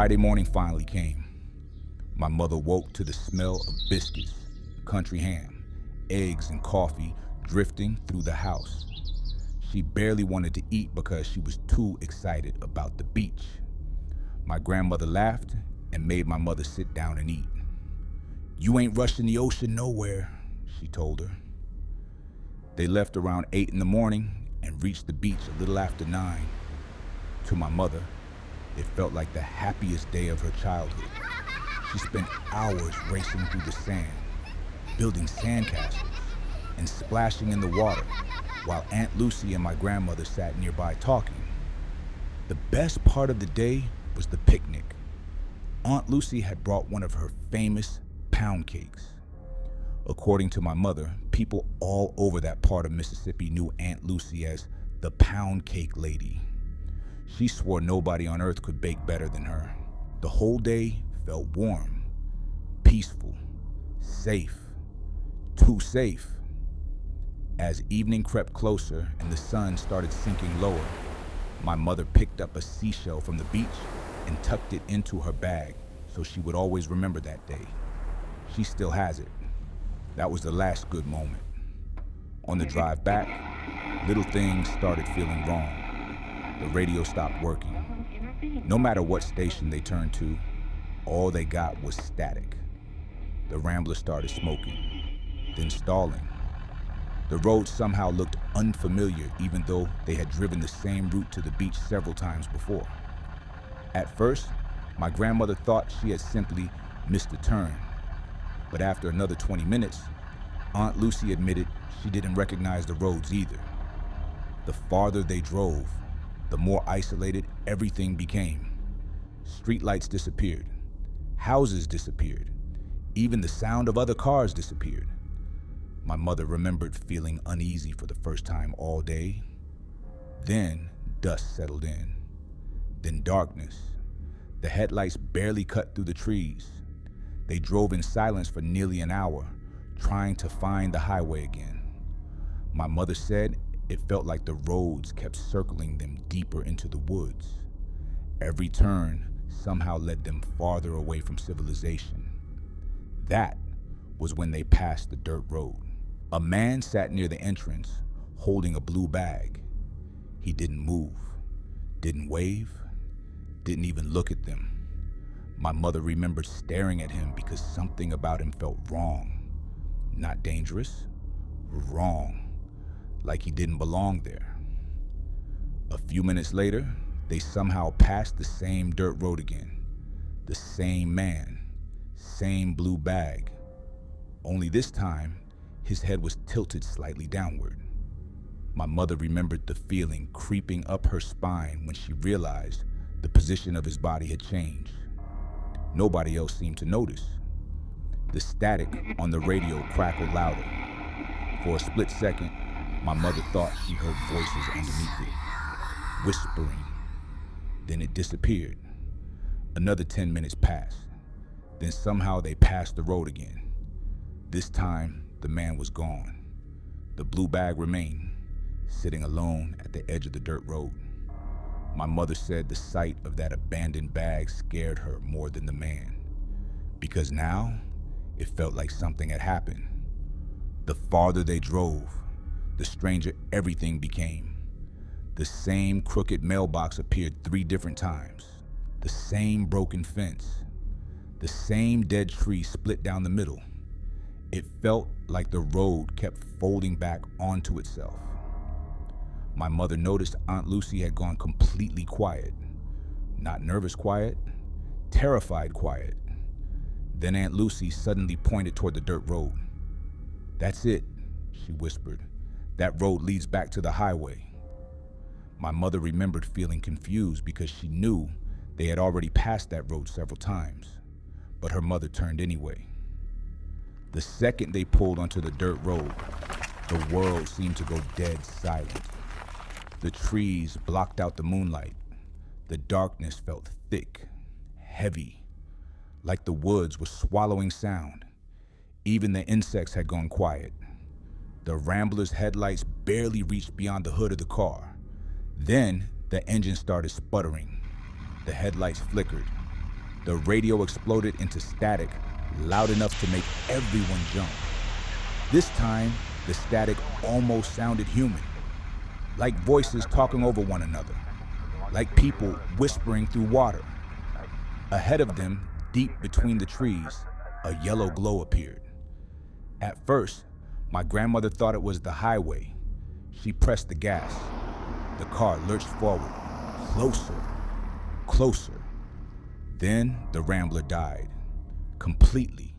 Friday morning finally came. My mother woke to the smell of biscuits, country ham, eggs, and coffee drifting through the house. She barely wanted to eat because she was too excited about the beach. My grandmother laughed and made my mother sit down and eat. "You ain't rushing the ocean nowhere," she told her. They left around 8 in the morning and reached the beach a little after 9. To my mother, it felt like the happiest day of her childhood. She spent hours racing through the sand, building sandcastles, and splashing in the water, while Aunt Lucy and my grandmother sat nearby talking. The best part of the day was the picnic. Aunt Lucy had brought one of her famous pound cakes. According to my mother, people all over that part of Mississippi knew Aunt Lucy as the pound cake lady. She swore nobody on earth could bake better than her. The whole day felt warm, peaceful, safe, too safe. As evening crept closer and the sun started sinking lower, my mother picked up a seashell from the beach and tucked it into her bag so she would always remember that day. She still has it. That was the last good moment. On the drive back, little things started feeling wrong. The radio stopped working. No matter what station they turned to, all they got was static. The Rambler started smoking, then stalling. The road somehow looked unfamiliar even though they had driven the same route to the beach several times before. At first, my grandmother thought she had simply missed a turn. But after another 20 minutes, Aunt Lucy admitted she didn't recognize the roads either. The farther they drove, the more isolated everything became. Streetlights disappeared. Houses disappeared. Even the sound of other cars disappeared. My mother remembered feeling uneasy for the first time all day. Then dust settled in. Then darkness. The headlights barely cut through the trees. They drove in silence for nearly an hour, trying to find the highway again. My mother said it felt like the roads kept circling them deeper into the woods. Every turn somehow led them farther away from civilization. That was when they passed the dirt road. A man sat near the entrance, holding a blue bag. He didn't move, didn't wave, didn't even look at them. My mother remembered staring at him because something about him felt wrong. Not dangerous, wrong, like he didn't belong there. A few minutes later, they somehow passed the same dirt road again. The same man, same blue bag. Only this time, his head was tilted slightly downward. My mother remembered the feeling creeping up her spine when she realized the position of his body had changed. Nobody else seemed to notice. The static on the radio crackled louder. For a split second, my mother thought she heard voices underneath it, whispering. Then it disappeared. Another 10 minutes passed. Then somehow they passed the road again. This time, the man was gone. The blue bag remained, sitting alone at the edge of the dirt road. My mother said the sight of that abandoned bag scared her more than the man, because now it felt like something had happened. The farther they drove, the stranger everything became. The same crooked mailbox appeared 3 different times. The same broken fence. The same dead tree split down the middle. It felt like the road kept folding back onto itself. My mother noticed Aunt Lucy had gone completely quiet. Not nervous quiet, terrified quiet. Then Aunt Lucy suddenly pointed toward the dirt road. "That's it," she whispered. "That road leads back to the highway." My mother remembered feeling confused because she knew they had already passed that road several times, but her mother turned anyway. The second they pulled onto the dirt road, the world seemed to go dead silent. The trees blocked out the moonlight. The darkness felt thick, heavy, like the woods were swallowing sound. Even the insects had gone quiet. The Rambler's headlights barely reached beyond the hood of the car. Then the engine started sputtering. The headlights flickered. The radio exploded into static, loud enough to make everyone jump. This time, the static almost sounded human, like voices talking over one another, like people whispering through water. Ahead of them, deep between the trees, a yellow glow appeared. At first, my grandmother thought it was the highway. She pressed the gas. The car lurched forward, closer, closer. Then the Rambler died, completely.